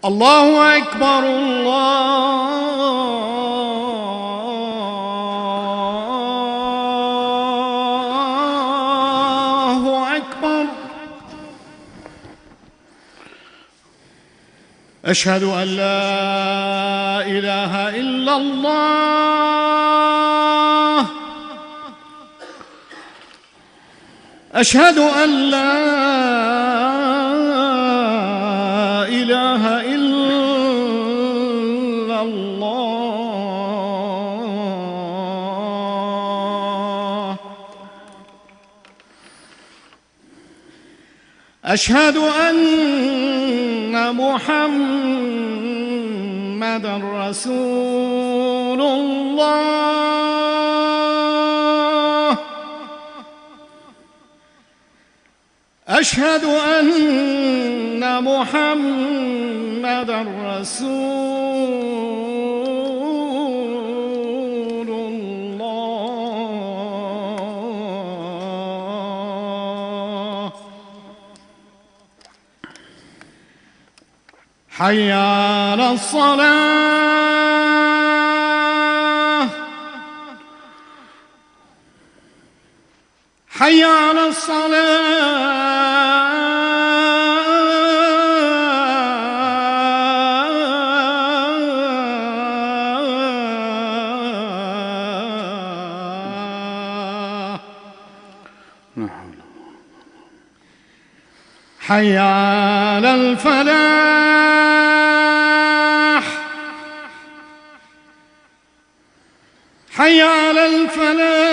الله أكبر الله أكبر. أشهد أن لا إله إلا الله. أشهد أن لا إله إلا الله. أشهد أن محمدًا رسول الله. أشهد أن محمدًا رسول الله. حي على الصلاة. حي على الصلاة. حي على الفلاح. حي على الفلاح.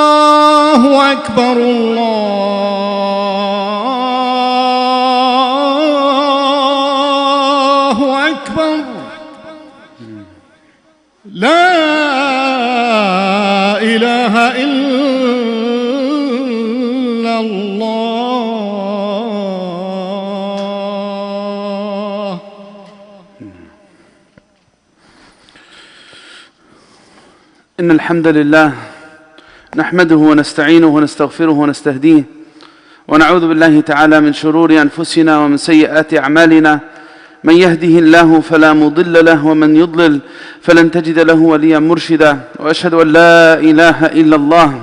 الله أكبر الله أكبر. لا إله إلا الله. إن الحمد لله نحمده ونستعينه ونستغفره ونستهديه ونعوذ بالله تعالى من شرور أنفسنا ومن سيئات أعمالنا. من يهده الله فلا مضل له ومن يضلل فلن تجد له وليا مرشدا. وأشهد أن لا إله إلا الله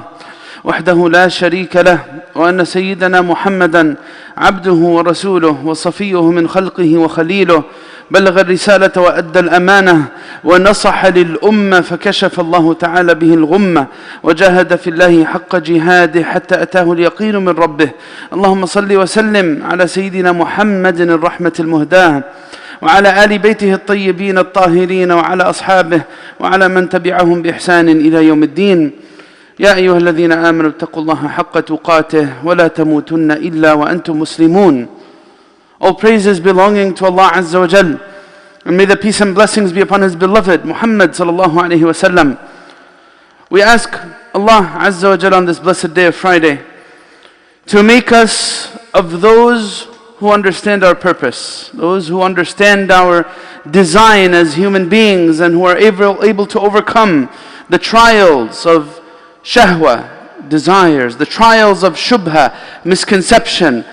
وحده لا شريك له وأن سيدنا محمدا عبده ورسوله وصفيه من خلقه وخليله. بلغ الرسالة وأدى الأمانة ونصح للأمة فكشف الله تعالى به الغمة وجاهد في الله حق جهاده حتى أتاه اليقين من ربه. اللهم صل وسلم على سيدنا محمد الرحمة المهداة وعلى آل بيته الطيبين الطاهرين وعلى أصحابه وعلى من تبعهم بإحسان إلى يوم الدين. يا أيها الذين آمنوا اتقوا الله حق تقاته ولا تموتن إلا وأنتم مسلمون. All praises belonging to Allah Azza wa Jal, and may the peace and blessings be upon His beloved Muhammad sallallahu alayhi wa sallam. We ask Allah Azza wa Jal on this blessed day of Friday to make us of those who understand our purpose, those who understand our design as human beings and who are able to overcome the trials of shahwa, desires, the trials of shubha, misconception,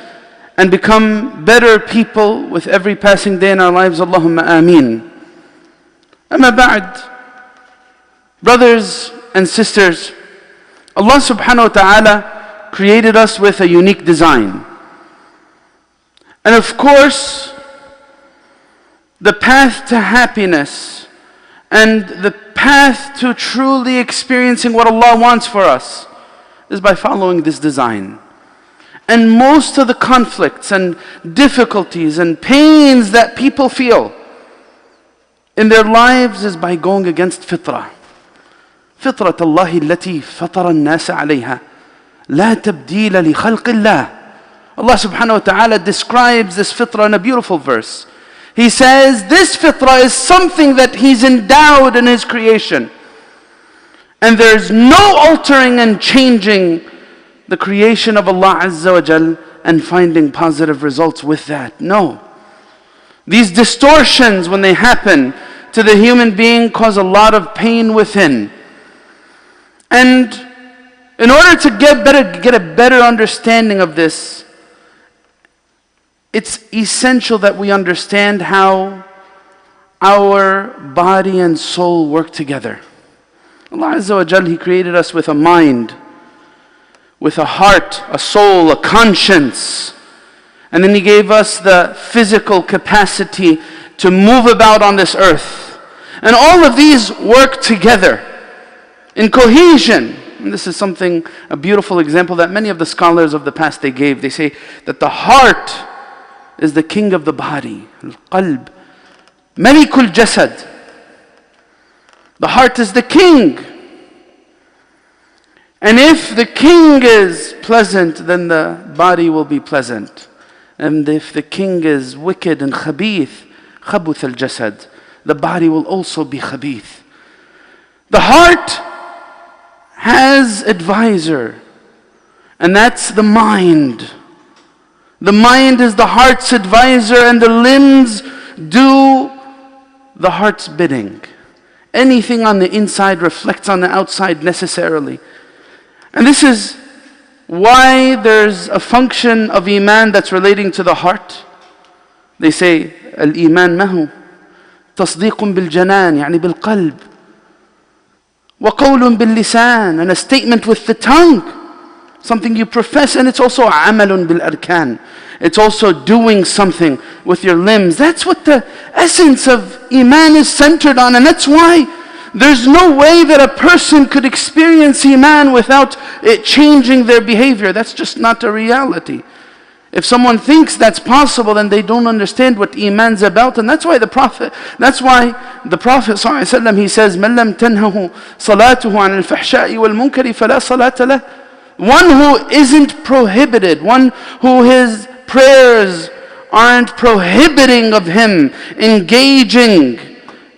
and become better people with every passing day in our lives. Allahumma ameen. Amma ba'd. Brothers and sisters, Allah subhanahu wa ta'ala created us with a unique design. And of course, the path to happiness and the path to truly experiencing what Allah wants for us is by following this design. And most of the conflicts and difficulties and pains that people feel in their lives is by going against fitrah. فطرة الله التي فطر الناس عليها لا تبديل لخلق الله. Allah subhanahu wa ta'ala describes this fitrah in a beautiful verse. He says this fitrah is something that He's endowed in His creation. And there's no altering and changing the creation of Allah Azza wa Jal and finding positive results with that. No. These distortions, when they happen to the human being, cause a lot of pain within. And in order to get a better understanding of this, it's essential that we understand how our body and soul work together. Allah Azza wa Jal, He created us with a mind, with a heart, a soul, a conscience. And then He gave us the physical capacity to move about on this earth. And all of these work together in cohesion. And this is a beautiful example that many of the scholars of the past they gave. They say that the heart is the king of the body. Al-qalb, malikul jasad. The heart is the king. And if the king is pleasant, then the body will be pleasant. And if the king is wicked and khabith, khabuth al-jasad, the body will also be khabith. The heart has advisor, and that's the mind. The mind is the heart's advisor, and the limbs do the heart's bidding. Anything on the inside reflects on the outside necessarily. And this is why there's a function of iman that's relating to the heart. They say, al-iman mahu تصديق بالجنان يعني بالقلب وقول باللسان, and a statement with the tongue, something you profess, and it's also عمل بالأركان. It's also doing something with your limbs. That's what the essence of iman is centered on, and that's why there's no way that a person could experience iman without it changing their behavior. That's just not a reality. If someone thinks that's possible, then they don't understand what iman's about. And that's why the Prophet ﷺ, he says, مَنْ لَمْ تَنْهَهُ صَلَاتُهُ عَنِ الْفَحْشَاءِ وَالْمُنْكَرِ فَلَا صَلَاةَ لَهُ. One who isn't prohibited, one who his prayers aren't prohibiting of him engaging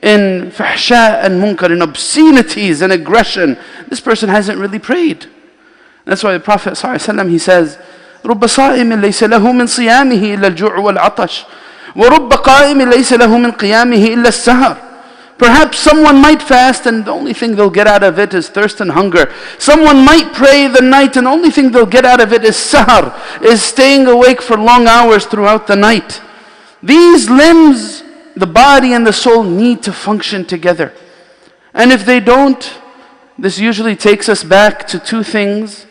in fahsha and munkar, in obscenities and aggression, this person hasn't really prayed. That's why the Prophet ﷺ, he says, رب صائم ليس له من صيامه إلا الجوع والعطش ورب قائم ليس له من قيامه إلا السهر. Perhaps someone might fast and the only thing they'll get out of it is thirst and hunger. Someone might pray the night and the only thing they'll get out of it is sahar, is staying awake for long hours throughout the night. These limbs, the body and the soul, need to function together. And if they don't, this usually takes us back to two things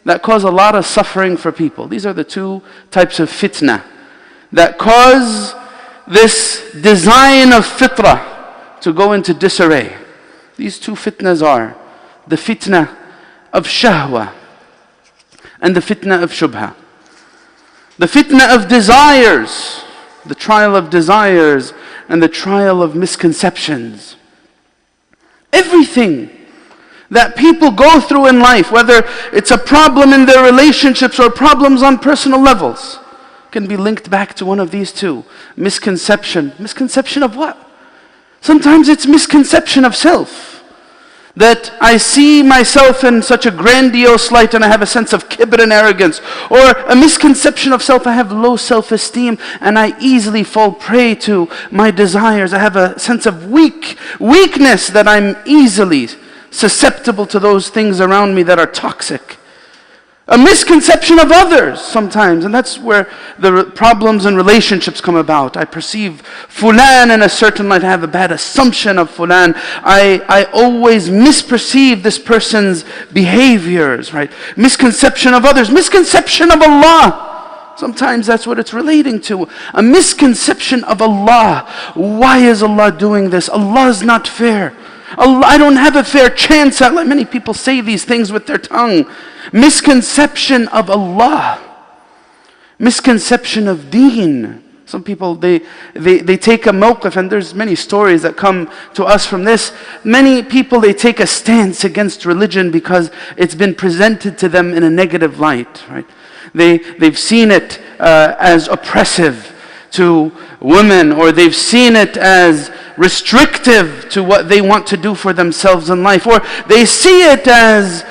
that cause a lot of suffering for people. These are the two types of fitna that cause this design of fitrah to go into disarray. These two fitnas are the fitna of shahwa and the fitna of shubha. The fitna of desires, the trial of desires, and the trial of misconceptions. Everything that people go through in life, whether it's a problem in their relationships or problems on personal levels, can be linked back to one of these two. Misconception. Misconception of what? Sometimes it's misconception of self. That I see myself in such a grandiose light and I have a sense of kibr and arrogance. Or a misconception of self, I have low self-esteem and I easily fall prey to my desires. I have a sense of weakness, that I'm easily susceptible to those things around me that are toxic. A misconception of others sometimes, and that's where the problems in relationships come about. I perceive fulan in a certain light, I have a bad assumption of fulan. I always misperceive this person's behaviors, right? Misconception of others, misconception of Allah. Sometimes that's what it's relating to. A misconception of Allah. Why is Allah doing this? Allah is not fair. Allah, I don't have a fair chance. Many people say these things with their tongue. Misconception of Allah. Misconception of deen. Some people, they take a mawqif, and there's many stories that come to us from this. Many people, they take a stance against religion because it's been presented to them in a negative light, right? They've seen it as oppressive to women, or they've seen it as restrictive to what they want to do for themselves in life, or they see it as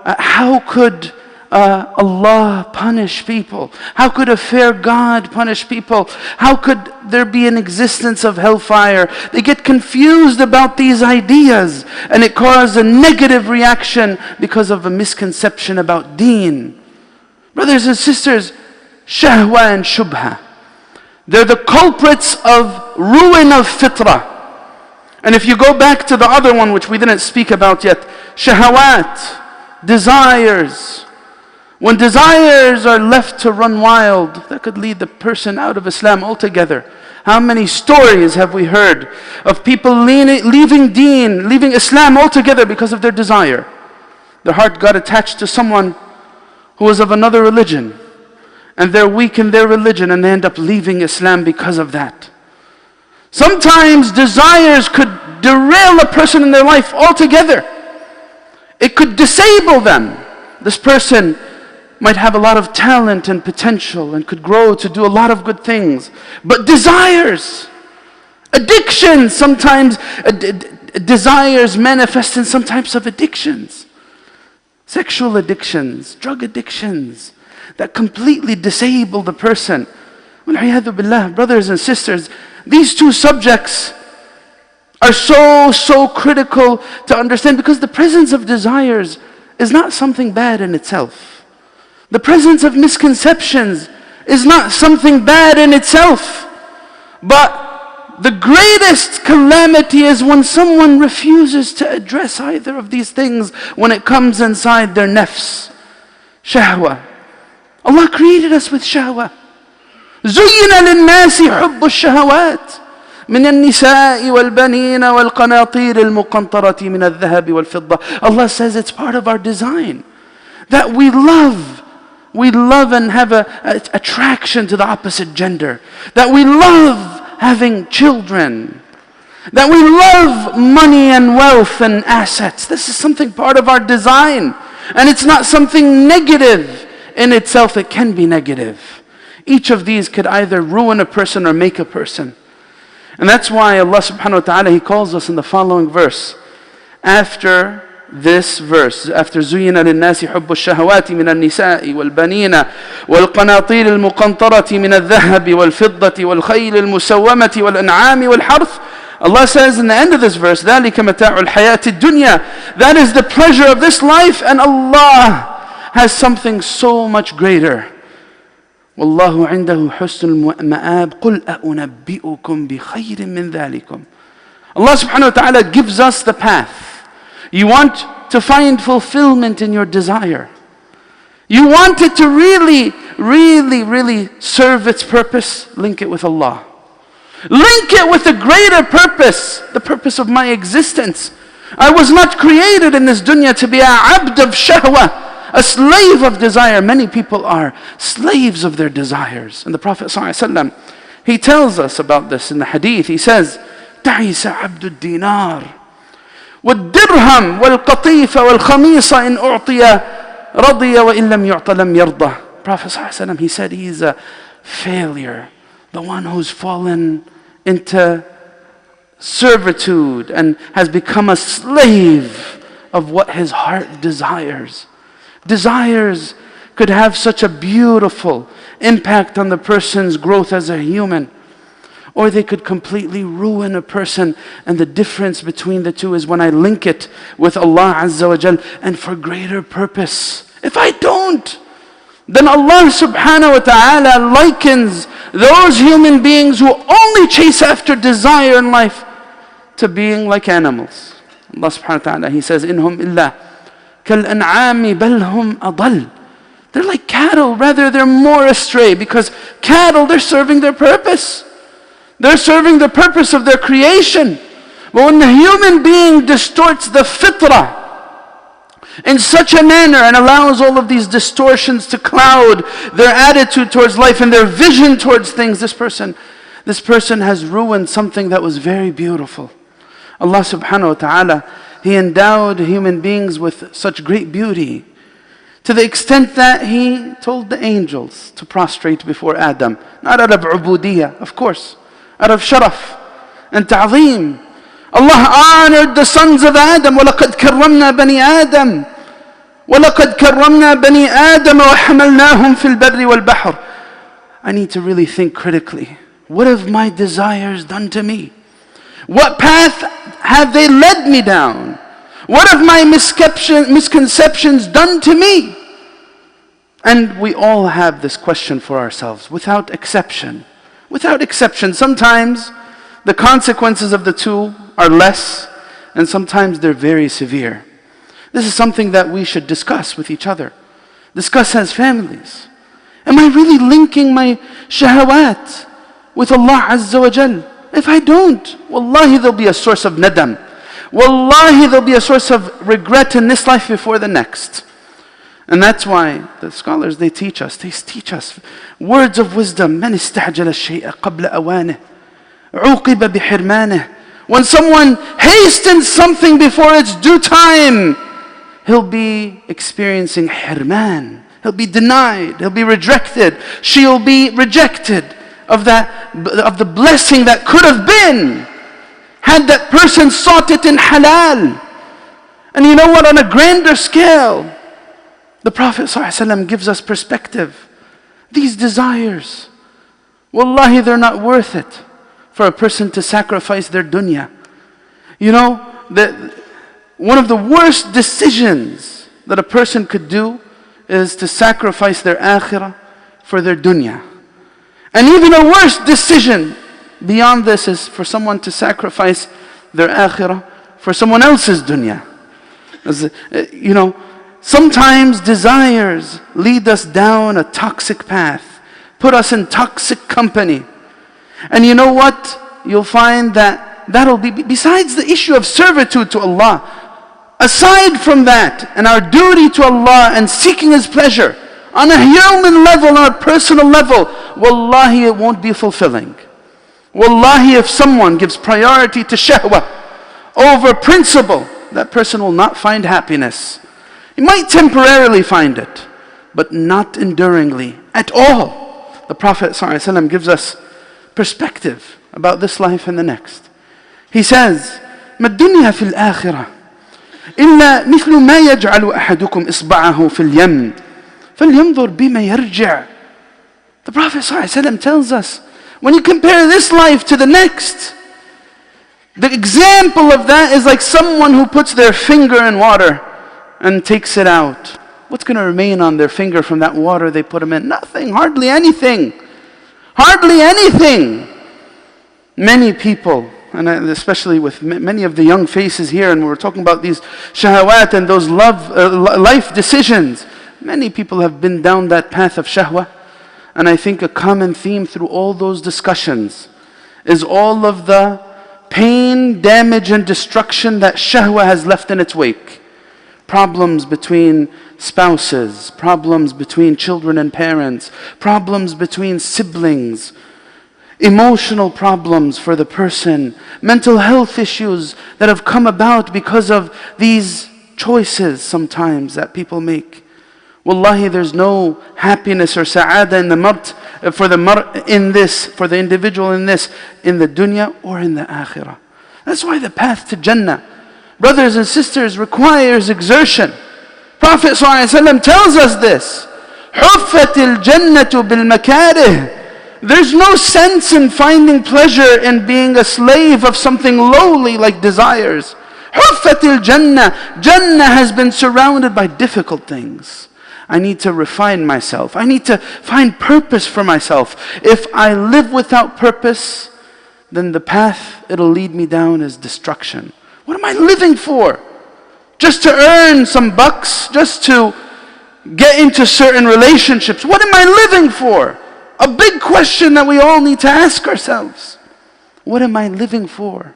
How could Allah punish people? How could a fair God punish people? How could there be an existence of hellfire? They get confused about these ideas, and it causes a negative reaction because of a misconception about deen. Brothers and sisters, shahwa and shubha, they're the culprits of ruin of fitrah. And if you go back to the other one, which we didn't speak about yet, shahawat, desires. When desires are left to run wild, that could lead the person out of Islam altogether. How many stories have we heard of people leaving deen, leaving Islam altogether because of their desire? Their heart got attached to someone who was of another religion, and they're weak in their religion, and they end up leaving Islam because of that. Sometimes desires could derail a person in their life altogether. It could disable them. This person might have a lot of talent and potential and could grow to do a lot of good things. But desires, addictions, sometimes desires manifest in some types of addictions. Sexual addictions, drug addictions, that completely disable the person. Wal-'iyadhu billah, brothers and sisters, these two subjects are so critical to understand, because the presence of desires is not something bad in itself. The presence of misconceptions is not something bad in itself. But the greatest calamity is when someone refuses to address either of these things when it comes inside their nafs. Shahwa. Allah created us with shahwa. زُيِّنَ لِلنَّاسِ حُبُّ الشَّهَوَاتِ من النساء والبنين والقناطير المقنطرة من الذهب والفضة. Allah says it's part of our design that we love and have a attraction to the opposite gender, that we love having children, that we love money and wealth and assets. This is something part of our design, and it's not something negative in itself. It can be negative. Each of these could either ruin a person or make a person. And that's why Allah subhanahu wa ta'ala, He calls us in the following verse. After this verse, after زُيِّنَ لِلنَّاسِ حُبُّ الشَّهَوَاتِ مِنَ النِّسَاءِ وَالْبَنِينَ وَالْقَنَاطِيرِ الْمُقَنطَرَةِ مِنَ الذَّهَبِ وَالْفِضَّةِ وَالْخَيْلِ الْمُسَوَّمَةِ وَالْأَنْعَامِ وَالْحَرْثِ. Allah says in the end of this verse, ذَلِكَ مَتَاعُ الْحَيَاةِ الدُّنْيَا. That is the pleasure of this life, and Allah has something so much greater. وَاللَّهُ عِنْدَهُ حُسْنُ الْمَآبِ قُلْ أَأُنَبِّئُكُمْ بِخَيْرٍ مِّن ذَلِكُمْ. Allah subhanahu wa ta'ala gives us the path. You want to find fulfillment in your desire. You want it to really serve its purpose. Link it with Allah. Link it with the greater purpose, the purpose of my existence. I was not created in this dunya to be a abd of shahwa, a slave of desire. Many people are slaves of their desires. And the Prophet ﷺ, he tells us about this in the hadith. He says, تعيس عبد الدينار والدرهم والقطيف والخميص إن أعطي رضي وإن لم يعط لم يرضى. Prophet ﷺ, he said, he's a failure, the one who's fallen into servitude and has become a slave of what his heart desires. Desires could have such a beautiful impact on the person's growth as a human, or they could completely ruin a person. And the difference between the two is when I link it with Allah Azza wa Jal and for greater purpose. If I don't, then Allah subhanahu wa ta'ala likens those human beings who only chase after desire in life to being like animals. Allah subhanahu wa ta'ala, He says, إِنْهُمْ إِلَّا كَالْأَنْعَامِ بَلْ هُمْ أَضَلْ. They're like cattle, rather they're more astray, because cattle, they're serving their purpose. They're serving the purpose of their creation. But when the human being distorts the fitrah in such a manner and allows all of these distortions to cloud their attitude towards life and their vision towards things, this person has ruined something that was very beautiful. Allah subhanahu wa ta'ala, He endowed human beings with such great beauty, to the extent that He told the angels to prostrate before Adam. Not out of ubudiyah, of course, out of sharaf and ta'zeem. Allah honored the sons of Adam. وَلَقَدْ كَرَّمْنَا بَنِي آدَمَ وَلَقَدْ كَرَّمْنَا بَنِي آدَمَ وَحَمَلْنَاهُمْ فِي الْبَرِّ وَالْبَحْرِ. I need to really think critically. What have my desires done to me? What path have they led me down? What have my misconceptions done to me? And we all have this question for ourselves, without exception. Without exception. Sometimes the consequences of the two are less, and sometimes they're very severe. This is something that we should discuss with each other. Discuss as families. Am I really linking my shahawat with Allah Azza wa Jal? If I don't, wallahi there'll be a source of nadam. Wallahi there'll be a source of regret in this life before the next. And that's why the scholars, they teach us words of wisdom. من استعجل الشيء قبل أوانه عوقب بحرمانه. When someone hastens something before its due time, he'll be experiencing hirman. He'll be denied, he'll be rejected, she'll be rejected of the blessing that could have been had that person sought it in halal. And you know what, on a grander scale, the Prophet ﷺ gives us perspective. These desires, wallahi they're not worth it for a person to sacrifice their dunya. You know, one of the worst decisions that a person could do is to sacrifice their akhirah for their dunya. And even a worse decision beyond this is for someone to sacrifice their akhirah for someone else's dunya. You know, sometimes desires lead us down a toxic path, put us in toxic company. And you know what? You'll find that'll be, besides the issue of servitude to Allah, aside from that, and our duty to Allah and seeking His pleasure, on a human level, on a personal level, wallahi it won't be fulfilling. Wallahi, if someone gives priority to shahwa over principle, that person will not find happiness. He might temporarily find it, but not enduringly at all. The Prophet ﷺ gives us perspective about this life and the next. He says, مَا الدُّنْيَا فِي الْآخِرَةِ إلا مثل ما يجعل أحدكم إصبعه في اليم فلينظر بما يرجع. The Prophet ﷺ tells us, when you compare this life to the next, the example of that is like someone who puts their finger in water and takes it out. What's going to remain on their finger from that water they put them in? Nothing, hardly anything. Hardly anything. Many people, and especially with many of the young faces here, and we're talking about these shahawat and those life decisions, many people have been down that path of shahwa. And I think a common theme through all those discussions is all of the pain, damage and destruction that shahwa has left in its wake. Problems between spouses, problems between children and parents, problems between siblings, emotional problems for the person, mental health issues that have come about because of these choices sometimes that people make. Wallahi, there's no happiness or sa'ada in for the individual in this, in the dunya or in the akhirah. That's why the path to Jannah, brothers and sisters, requires exertion. Prophet ﷺ tells us this. حُفَّتِ الْجَنَّةُ بِالْمَكَارِهِ. There's no sense in finding pleasure in being a slave of something lowly like desires. حُفَّتِ الْجَنَّةِ. Jannah has been surrounded by difficult things. I need to refine myself. I need to find purpose for myself. If I live without purpose, then the path it'll lead me down is destruction. What am I living for? Just to earn some bucks? Just to get into certain relationships? What am I living for? A big question that we all need to ask ourselves. What am I living for?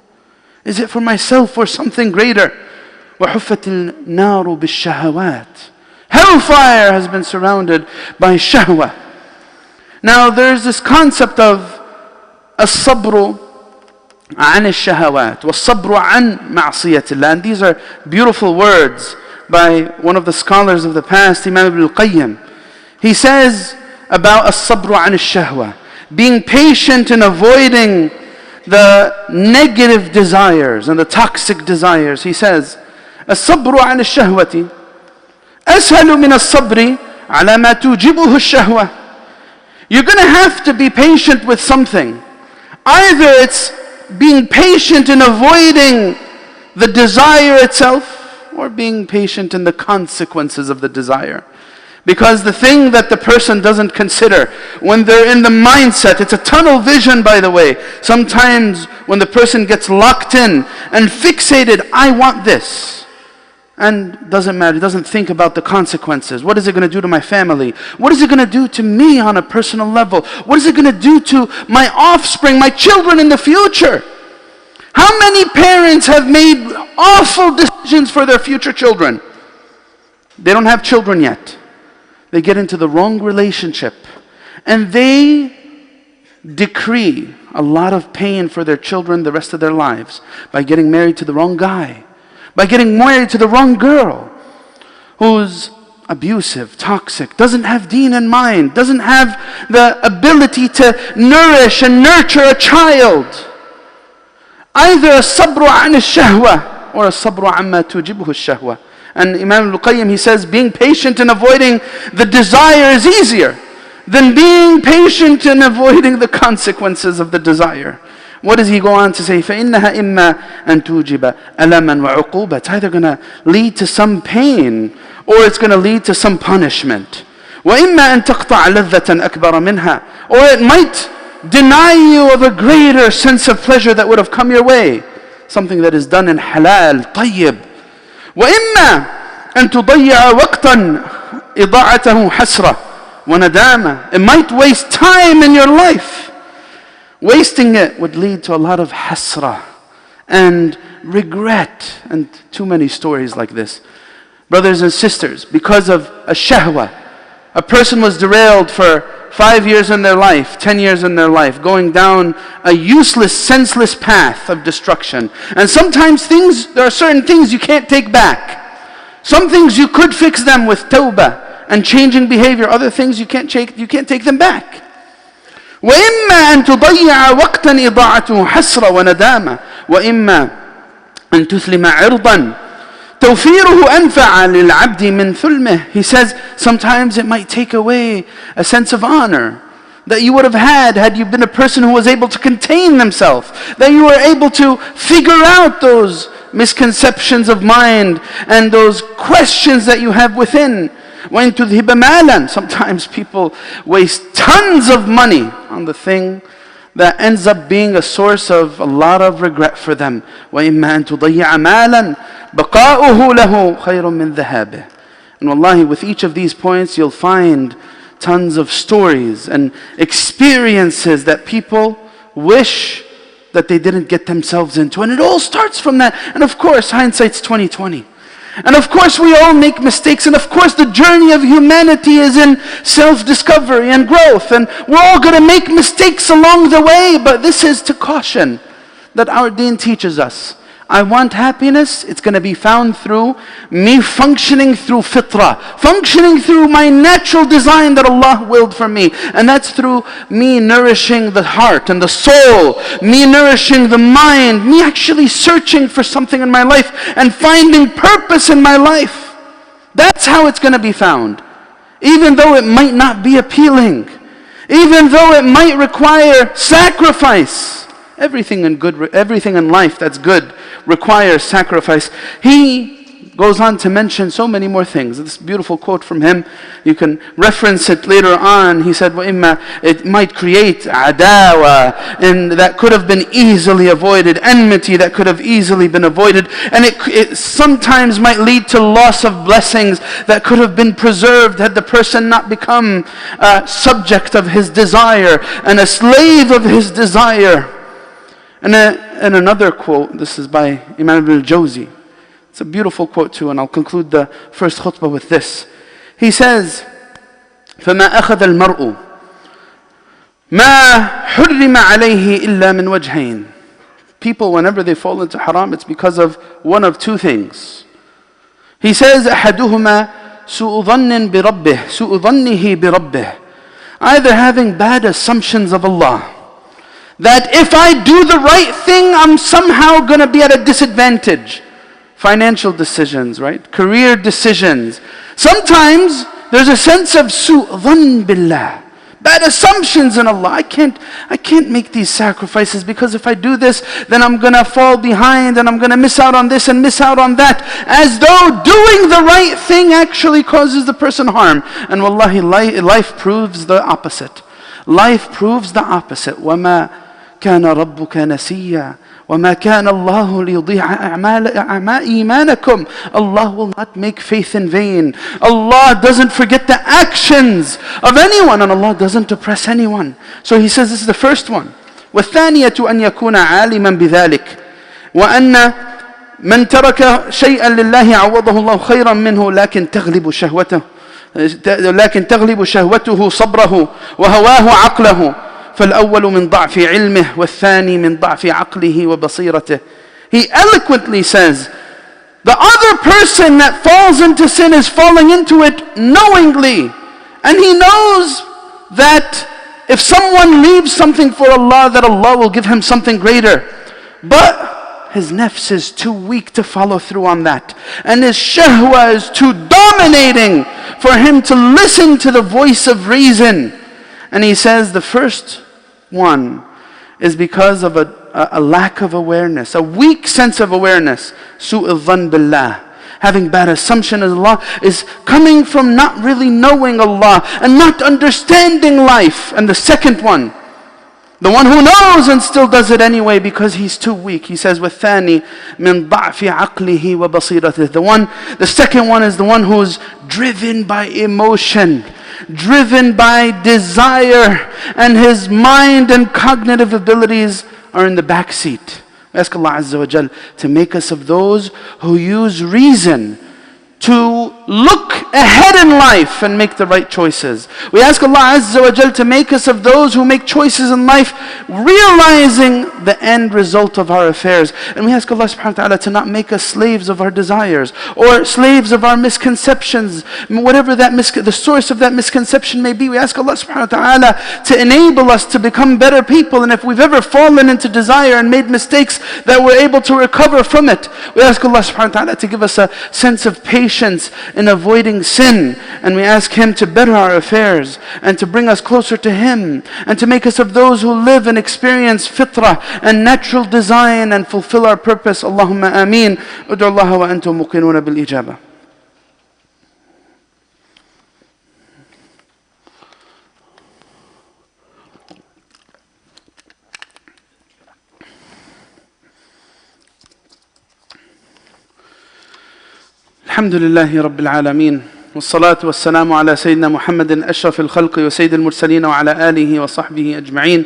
Is it for myself or something greater? وَحُفَّتِ النَّارُ بِالشَّهَوَاتِ. Hellfire has been surrounded by shahwa. Now there's this concept of الصبر عن الشهوات والصبر عن معصية الله. And these are beautiful words by one of the scholars of the past, Imam Ibn al-Qayyim. He says about الصبر عن الشهوة, being patient in avoiding the negative desires and the toxic desires. He says الصبر عن الشهوة أسهل من الصبر على ما توجبه الشهوة. You're going to have to be patient with something. Either it's being patient in avoiding the desire itself, or being patient in the consequences of the desire. Because the thing that the person doesn't consider when they're in the mindset, it's a tunnel vision, by the way. Sometimes when the person gets locked in and fixated, I want this. And doesn't matter, doesn't think about the consequences. What is it going to do to my family? What is it going to do to me on a personal level? What is it going to do to my offspring, my children in the future? How many parents have made awful decisions for their future children? They don't have children yet. They get into the wrong relationship, and they decree a lot of pain for their children the rest of their lives by getting married to the wrong guy, by getting married to the wrong girl who's abusive, toxic, doesn't have deen in mind, doesn't have the ability to nourish and nurture a child. Either a sabru an al-shahwa or a sabru amma tujibuhu al-shahwa. And Imam al-Qayyim, he says, being patient in avoiding the desire is easier than being patient in avoiding the consequences of the desire. What does he go on to say? فَإِنَّهَا إِمَّا أَن تُوجِبَ أَلَمًا وَعُقُوبًا. It's either going to lead to some pain, or it's going to lead to some punishment. وَإِمَّا أَن تَقْطَعَ لَذَّةً أَكْبَرَ مِنْهَا. Or it might deny you of a greater sense of pleasure that would have come your way. Something that is done in halal, tayyib. وَإِمَّا أَن تُضَيِّعَ وَقْتًا إِضَاعَتَهُ حَسْرَةً وَنَدَامًا. It might waste time in your life. Wasting it would lead to a lot of hasra and regret, and too many stories like this. Brothers and sisters, because of a shahwa, a person was derailed for 5 years in their life, 10 years in their life, going down a useless, senseless path of destruction. And sometimes there are certain things you can't take back. Some things you could fix them with tawbah and changing behavior. Other things you can't take them back. وإما أن تضيع وقتا إضاعته حسرة وندامة وإما أن تثلم عرضا توفيره أنفع للعبد من ثلمه. He says sometimes it might take away a sense of honor that you would have had you been a person who was able to contain himself, that you were able to figure out those misconceptions of mind and those questions that you have within. وَإِن تُذْهِبَ مَالًا. Sometimes people waste tons of money on the thing that ends up being a source of a lot of regret for them. وَإِمَّا أَن تُضَيِّعَ مَالًا بَقَاؤُهُ لَهُ خَيْرٌ مِّن ذَهَابِهِ. And wallahi, with each of these points you'll find tons of stories and experiences that people wish that they didn't get themselves into. And it all starts from that. And of course, hindsight's 20/20. And of course we all make mistakes, and of course the journey of humanity is in self-discovery and growth, and we're all going to make mistakes along the way, but this is to caution that our deen teaches us. I want happiness, it's going to be found through me functioning through fitrah, functioning through my natural design that Allah willed for me. And that's through me nourishing the heart and the soul, me nourishing the mind, me actually searching for something in my life and finding purpose in my life. That's how it's going to be found. Even though it might not be appealing, even though it might require sacrifice. Everything in life that's good requires sacrifice. He goes on to mention so many more things. This beautiful quote from him, you can reference it later on. He said, وَإِمَّا, it might create adawa, and that could have been easily avoided, enmity that could have easily been avoided, and it sometimes might lead to loss of blessings that could have been preserved had the person not become a subject of his desire and a slave of his desire. And another quote, this is by Imam ibn al-Jawzi. It's a beautiful quote too, and I'll conclude the first khutbah with this. He says, فَمَا أَخَذَ الْمَرْءُ مَا حُرِّمَ عَلَيْهِ إِلَّا مِنْ وَجْهَيْنِ. People, whenever they fall into haram, it's because of one of two things. He says, أَحَدُهُمَا سُوءُ ظَنٍّ بِرَبِّهِ سُوءُ ظَنِّهِ بِرَبِّهِ. Either having bad assumptions of Allah, that if I do the right thing, I'm somehow going to be at a disadvantage. financial decisions, right? Career decisions. Sometimes there's a sense of su'dhan billah, bad assumptions in Allah. I can't make these sacrifices because if I do this, then I'm going to fall behind and I'm going to miss out on this and miss out on that. As though doing the right thing actually causes the person harm. And wallahi, life proves the opposite. Life proves the opposite. وَمَا كَانَ رَبُّكَ نَسِيًّا وَمَا كَانَ اللَّهُ لِيُضِيعَ إِيمَانَكُمْ. Allah will not make faith in vain. Allah doesn't forget the actions of anyone, and Allah doesn't oppress anyone. So He says this is the first one. وَالثَّانِيَةُ أَنْ يَكُونَ عَالِمًا بِذَلِكَ وَأَنَّ مَنْ تَرَكَ شَيْئًا لِلَّهِ عَوَّضَهُ اللَّهُ خَيْرًا مِنْهُ لكن تغلب شهوته صبره وهواه عقله. فالأول من ضعف علمه والثاني من ضعف عقله وبصيرته. He eloquently says, the other person that falls into sin is falling into it knowingly. And he knows that if someone leaves something for Allah, that Allah will give him something greater. But his nafs is too weak to follow through on that. And his shahwa is too dominating for him to listen to the voice of reason. And he says the first one is because of a lack of awareness, a weak sense of awareness. Su'adhan billah. Having bad assumption of Allah is coming from not really knowing Allah and not understanding life. And the second one, the one who knows and still does it anyway because he's too weak. He says, وَالثَّانِي مِنْ ضَعْفِ عَقْلِهِ وَبَصِيرَتِهِ. The second one is the one who is driven by emotion, driven by desire, and his mind and cognitive abilities are in the back seat. We ask Allah Azza wa Jal to make us of those who use reason to look ahead in life and make the right choices. We ask Allah Azza wa Jal to make us of those who make choices in life realizing the end result of our affairs. And we ask Allah subhanahu wa ta'ala to not make us slaves of our desires or slaves of our misconceptions, whatever the source of that misconception may be. We ask Allah subhanahu wa ta'ala to enable us to become better people, and if we've ever fallen into desire and made mistakes, that we're able to recover from it. We ask Allah subhanahu wa ta'ala to give us a sense of patience in avoiding sin, and we ask Him to better our affairs and to bring us closer to Him and to make us of those who live and experience fitrah and natural design and fulfill our purpose. Allahumma ameen. Ud'u Allah wa antum muqinuna bil ijaba. الحمد لله رب العالمين والصلاة والسلام على سيدنا محمد أشرف الخلق وسيد المرسلين وعلى آله وصحبه أجمعين.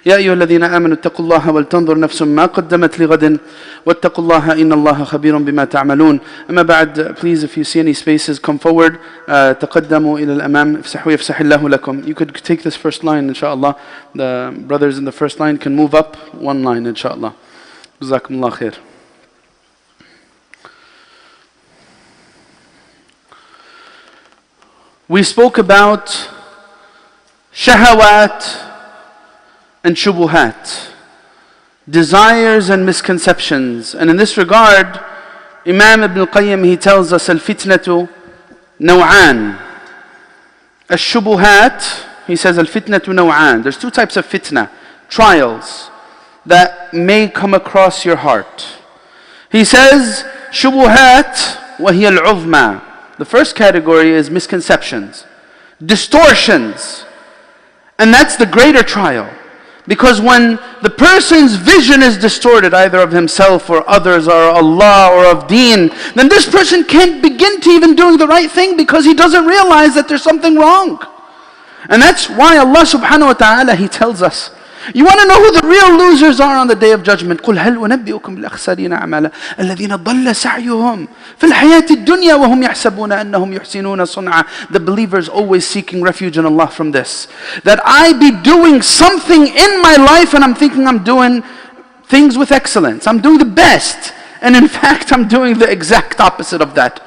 يا أيها الذين آمنوا اتقوا الله ولتنظر نفس ما قدمت لغد واتقوا الله إن الله خبير بما تعملون. أما بعد, please, if you see any spaces, come forward. تقدموا إلى الأمام. افسحوا يفسح الله لكم. You could take this first line, inshallah. The brothers in the first line can move up one line, inshallah. جزاكم الله خير. We spoke about shahawat and shubuhat, desires and misconceptions. And in this regard, Imam Ibn al-Qayyim, he tells us, al-fitnatu naw'an. Al-shubuhat, he says, al-fitnatu naw'an. There's two types of fitna, trials, that may come across your heart. He says, shubuhat wa hiya al-'uzma. The first category is misconceptions, distortions. And that's the greater trial. Because when the person's vision is distorted, either of himself or others or Allah or of deen, then this person can't begin to even doing the right thing because he doesn't realize that there's something wrong. And that's why Allah subhanahu wa ta'ala, He tells us, you want to know who the real losers are on the Day of Judgment? قُلْ هَلْ أُنَبِّئُكُمْ بِالْأَخْسَرِينَ أَعْمَالًا الَّذِينَ ضَلَّ سَعْيُهُمْ فِي الْحَيَاةِ الدُّنْيَا وَهُمْ يَحْسَبُونَ أَنَّهُمْ يُحْسِنُونَ صُنْعًا. The believers always seeking refuge in Allah from this. That I be doing something in my life and I'm thinking I'm doing things with excellence. I'm doing the best. And in fact, I'm doing the exact opposite of that.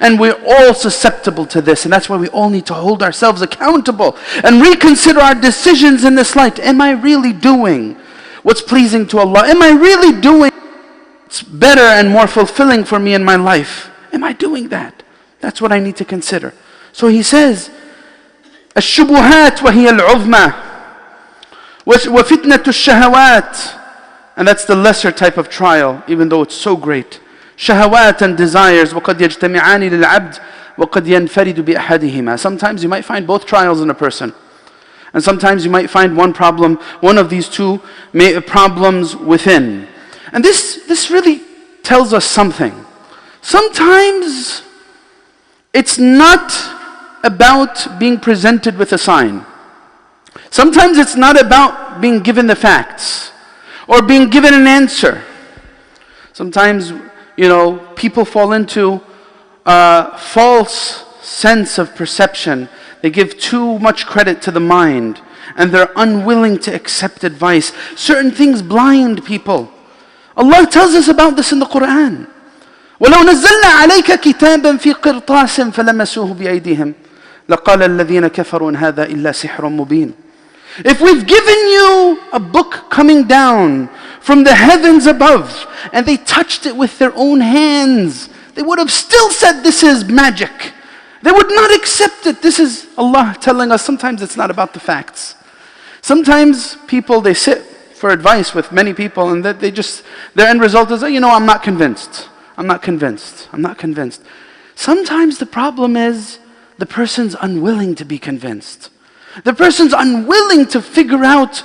And we're all susceptible to this, and that's why we all need to hold ourselves accountable and reconsider our decisions in this light. Am I really doing what's pleasing to Allah? Am I really doing it's better and more fulfilling for me in my life. Am I doing that? That's what I need to consider. So he says, الشبهات وهي العظمى وفتنة الشهوات. And that's the lesser type of trial, even though it's so great. شهوات and desires وقد يجتمعان للعبد وقد ينفرد بأحدهما. Sometimes you might find both trials in a person. And sometimes you might find one problem, one of these two problems within. And this really tells us something. Sometimes it's not about being presented with a sign. Sometimes it's not about being given the facts or being given an answer. Sometimes, people fall into a false sense of perception. They give too much credit to the mind and they're unwilling to accept advice. Certain things blind people. Allah tells us about this in the Quran. وَلَوْ نَزَّلْنَا عَلَيْكَ كِتَابًا فِي قِرْطَاسٍ فَلَمَسُوهُ بِأَيْدِيهِمْ لَقَالَ الَّذِينَ كَفَرُوا إِنْ هَذَا إِلَّا سِحْرٌ مُبِينٌ. If we've given you a book coming down from the heavens above and they touched it with their own hands, they would have still said this is magic. They would not accept it. This is Allah telling us sometimes it's not about the facts. Sometimes people, they sit for advice with many people and that their end result is, I'm not convinced. I'm not convinced. I'm not convinced. Sometimes the problem is the person's unwilling to be convinced. The person's unwilling to figure out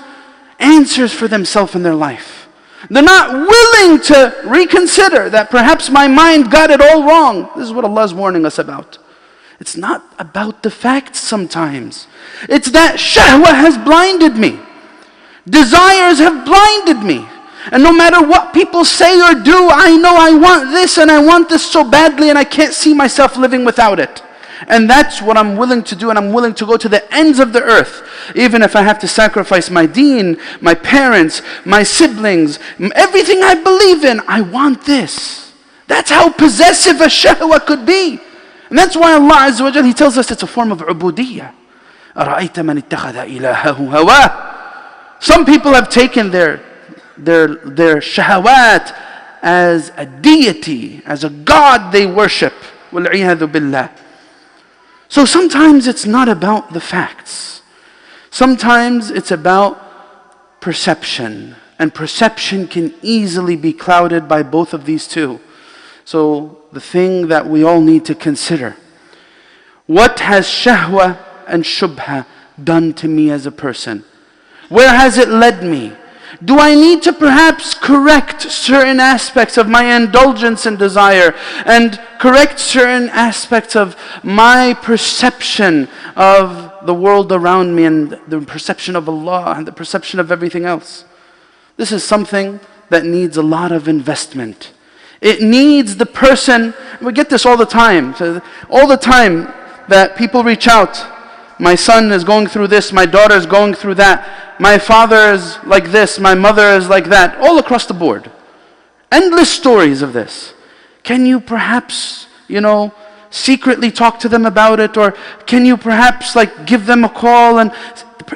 answers for themselves in their life. They're not willing to reconsider that perhaps my mind got it all wrong. This is what Allah is warning us about. It's not about the facts sometimes. It's that shahwa has blinded me. Desires have blinded me. And no matter what people say or do, I know I want this and I want this so badly and I can't see myself living without it. And that's what I'm willing to do, and I'm willing to go to the ends of the earth. Even if I have to sacrifice my deen, my parents, my siblings, everything I believe in, I want this. That's how possessive a shahwa could be. And that's why Allah Azza wa Jal, He tells us it's a form of ubudiyyah. أَرَأَيْتَ مَنِ اتَّخَذَ إِلَهَهُ هَوَاهُ. Some people have taken their shahawat as a deity, as a God they worship. وَالْعِيَاذُ بِاللَّهِ. So sometimes it's not about the facts. Sometimes it's about perception. And perception can easily be clouded by both of these two. So the thing that we all need to consider, what has shahwa and shubha done to me as a person? Where has it led me? Do I need to perhaps correct certain aspects of my indulgence and desire and correct certain aspects of my perception of the world around me and the perception of Allah and the perception of everything else? This is something that needs a lot of investment. It needs the person, we get this all the time. All the time that people reach out. My son is going through this, my daughter is going through that, my father is like this, my mother is like that, all across the board. Endless stories of this. Can you perhaps, secretly talk to them about it? Or can you perhaps give them a call? And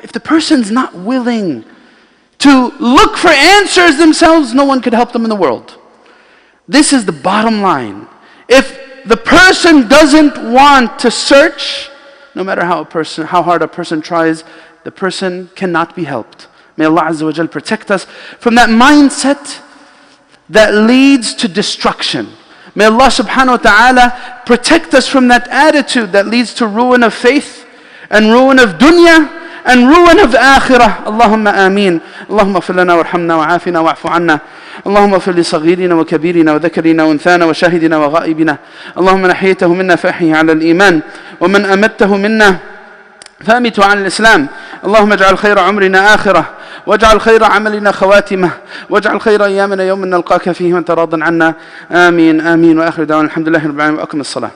if the person's not willing to look for answers themselves, no one could help them in the world. This is the bottom line. If the person doesn't want to search, no matter how hard a person tries, the person cannot be helped. May Allah Azza wa Jal protect us from that mindset that leads to destruction. May Allah subhanahu wa ta'ala protect us from that attitude that leads to ruin of faith and ruin of dunya and ruin of akhirah. Allahumma ameen. Allahumma ighfir lana warhamna wa'afina wa'fu anna. اللهم اغفر لصغيرنا وكبيرنا وذكرنا وانثانا وشاهدنا وغائبنا. اللهم من احييته منا فاحيه على الايمان ومن امته منا فامته على الاسلام. اللهم اجعل خير عمرنا اخره واجعل خير عملنا خواتمه واجعل خير ايامنا يوم نلقاك فيه وانت راض عنا. امين امين. واخر دعوانا الحمد لله رب العالمين. واقم الصلاه.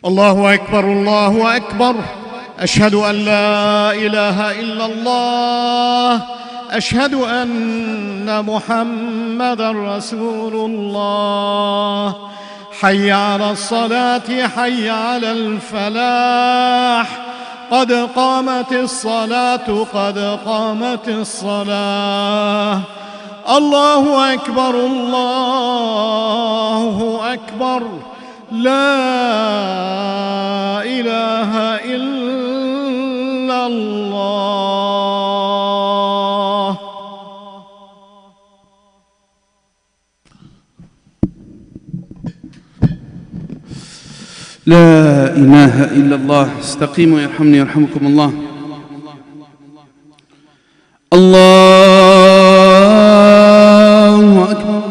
الله أكبر الله أكبر. أشهد أن لا إله إلا الله. أشهد أن محمدًا رسول الله. حي على الصلاة حي على الفلاح. قد قامت الصلاة قد قامت الصلاة. الله أكبر الله أكبر لا إله إلا الله. لا إله إلا الله. استقيموا يرحمني يرحمكم الله. الله أكبر.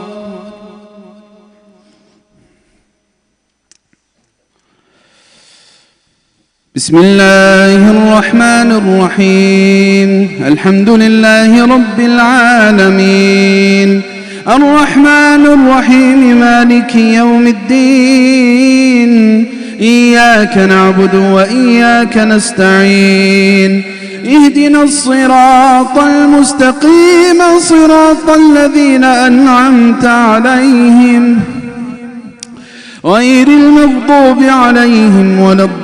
بسم الله الرحمن الرحيم. الحمد لله رب العالمين الرحمن الرحيم مالك يوم الدين. إياك نعبد وإياك نستعين. اهدنا الصراط المستقيم صراط الذين أنعمت عليهم غير المغضوب عليهم ولا الضالين.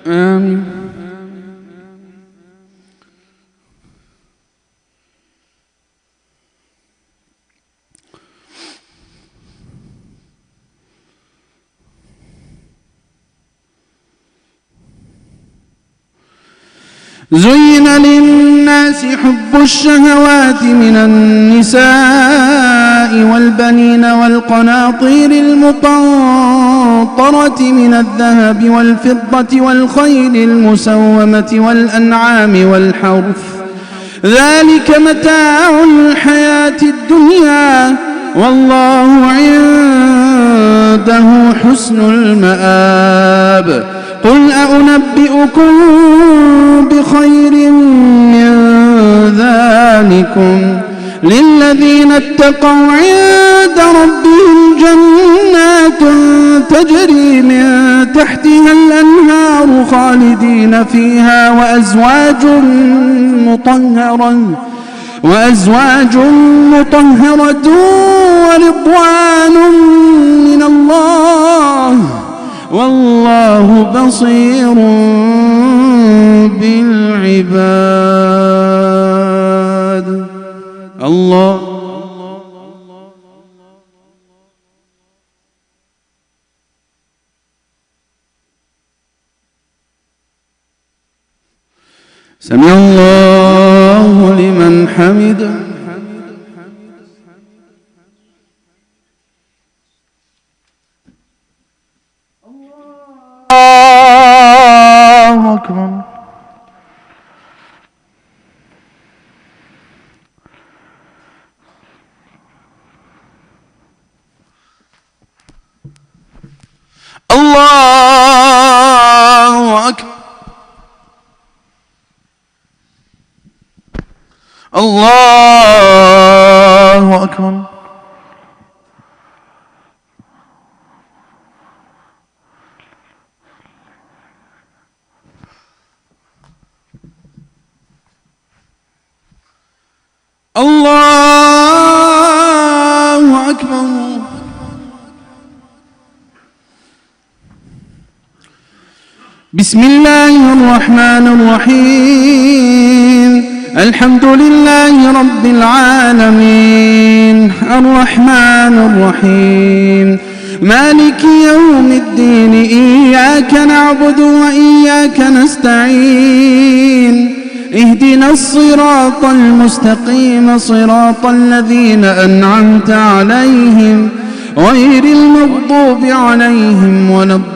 آمين. زين للناس حب الشهوات من النساء والبنين والقناطير المقنطرة من الذهب والفضة والخيل المسومة والأنعام والحرث ذلك متاع الحياة الدنيا والله عنده حسن المآب. قل أنبئكم بخير من ذلكم للذين اتقوا عند ربهم جنات تجري من تحتها الأنهار خالدين فيها وأزواج مطهرة ورضوان من الله والله بصير بالعباد. الله سمع الله لمن حمده. الله أكبر. الله أكبر. الله أكبر. الله أكبر. بسم الله الرحمن الرحيم. الحمد لله رب العالمين الرحمن الرحيم مالك يوم الدين. إياك نعبد وإياك نستعين. اهدنا الصراط المستقيم صراط الذين أنعمت عليهم غير المغضوب عليهم ولا الضالين.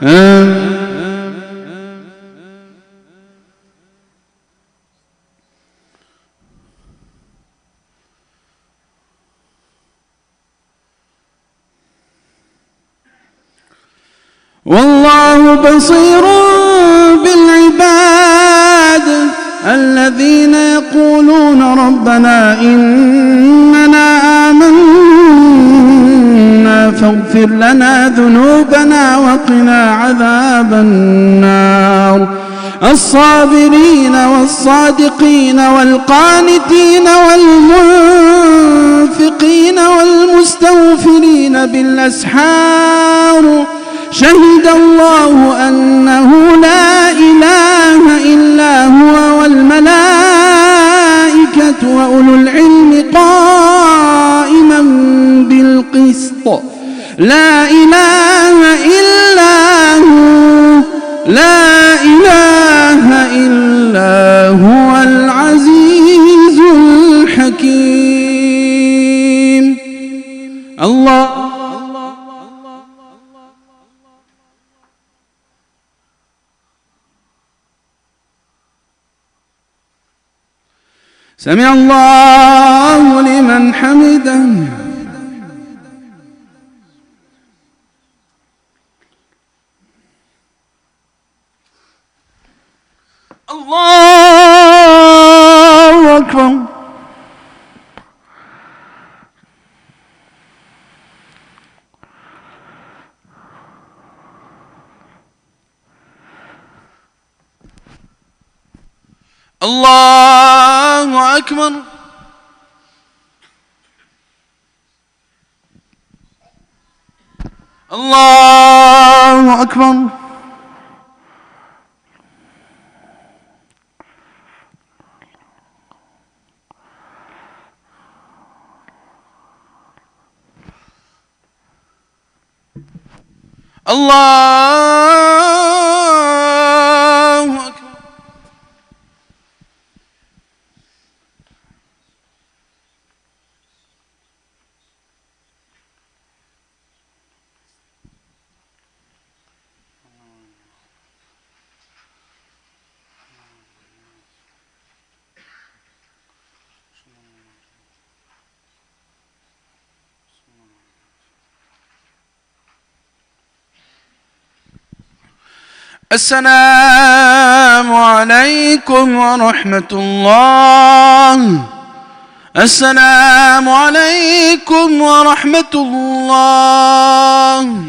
آمين. والله بصير بالعباد الذين يقولون ربنا إننا آمنا فاغفر لنا ذنوبنا وقنا عذاب النار. الصابرين والصادقين والقانتين والمنفقين والمستغفرين بالأسحار شهد الله أنه لا إله إلا هو والملائكة وأولو العلم قائما بالقسط لا إله إلا هو لا إله إلا هو العزيز الحكيم. الله سمع الله لمن حمده. الله أكبر. الله أكبر. الله أكبر. الله أكبر. السلام عليكم ورحمة الله. السلام عليكم ورحمة الله.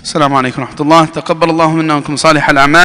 السلام عليكم ورحمة الله. تقبل الله منا ومنكم صالح الأعمال.